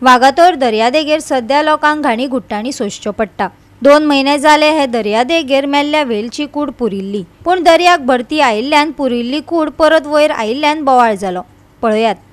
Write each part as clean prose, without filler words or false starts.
वागातोर दर्यादेगेर सध्या लोकांक घाणी घुट्टांनी सोंसच्यो पडटा। 2 म्हयने जाले हे दर्यादेगेर मेल्ल्या वेलची कूड पुरिल्ली, पूण दर्याक भरती आयिल्ल्यान पुरिल्ली कूड परत वयर आयिल्ल्यान बोवाळ जालो। पळयात।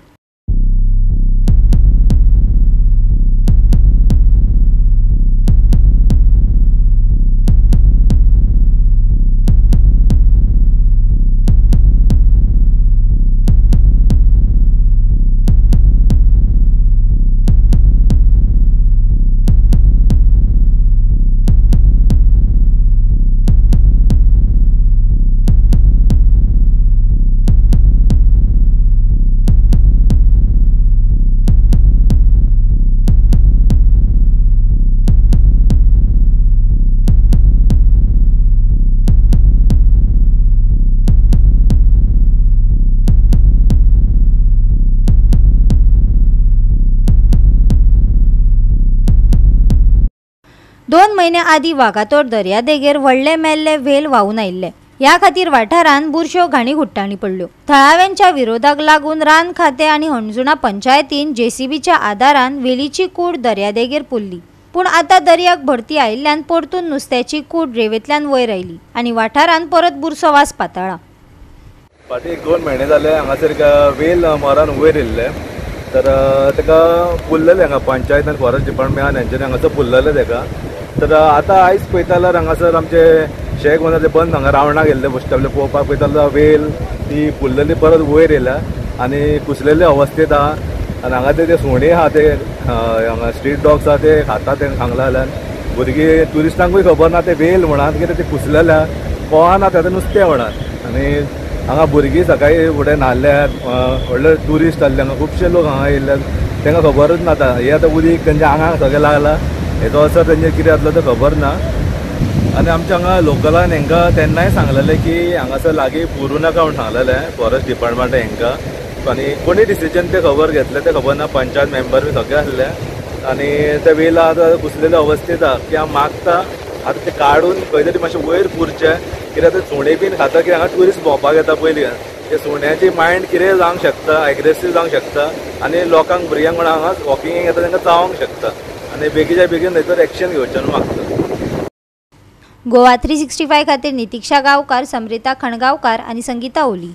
दोन महिने आदी वागातोर दर्यादेगेर व्हडले मेल्ले वेल व्हावून आयिल्ले। ह्या खातीर वाठारांत बुरश्यो घाणी घुट्टांनी पडल्यो। थळाव्यांच्या विरोधाक लागून रान खाते आनी हणजुणा पंचायतीन जेसीबीच्या आदारान वेलीची कूड दर्यादेगेर पुरली, पूण आता दर्याक भरती आयिल्ल्यान परतून नुस्त्याची कूड रेवेंतल्यान वयर आयली आनी वाठारांत परत बुरसो वास पातळ्ळा। फाटी 2 म्हयने जाले हांगासर वेल मोरान वयर येयल्ले, तर ताका पुरलेले हांगा पंचायत आनी फॉरेस्ट डिपार्टमेंटान हेंच्यांनी हांगासर पुरलेले ताका। तर आतां आयज पळयता जाल्यार हांगासर आमचे शेक वनाचे बंद हांगा रावणाक गेल्ले बस स्टॉपले पळोवपाक पळयता जाल्यार वेल ती पुरलेली परत वयर येयल्या आनी कुसलेले अवस्थेत आहा। आनी हांगा ते सुणे आहा ते हांगा स्ट्रीट डॉग्स आहा ते खाता ते हांगला जाल्यार भुरगीं ट्युरिस्टांकूय खबर ना ते वेल म्हणात कितें ते कुसलेल्या कळना तें नुस्तें म्हणात। आनी हांगा भुरगीं सकाळीं फुडें न्हाल्ल्यात, व्हडले ट्युरिस्ट आसले हांगा खुबशे लोक हांगा येयल्यात, तांकां खबरूच ना हे आतां उदीक तेंच्या आंगाक सगळें लागला, हेचो असर तेंचेर कितें जातलो तो खबर ना। आनी आमच्या हांगा लोकलान हांकां तेन्नाय सांगलेलें की हांगासर लागीं पुरू नाका म्हूण सांगलेलें फॉरेस्ट डिपार्टमेंटान हांकां, आनी कोणी डिसिजन ते खबर घेतले ते खबर ना, पंचायत मेंबर बी सगळे आसले। आनी ते वेला आतां कुसलेले अवस्थेत आहा की हांव मागता आतां ते काडून खंय तरी मातशें वयर पुरचें, कित्याक ते सुणे बीन खाता की हांगा ट्युरिस्ट भोंवपाक येता पयलीं ते सुण्याची मायंड कितें जावंक शकता, एग्रेसीव जावंक शकता आनी लोकांक भुरग्यांक म्हण हांगा वॉकिंगेक येता तांकां चावंक शकता आनी बेगीच्या बेगीन थंयसर एक्शन घेवचें मागता। गोवा 365 खातीर नितीक्षा गांवकार, समरिता खणगांवकार आनी संगीता ओली।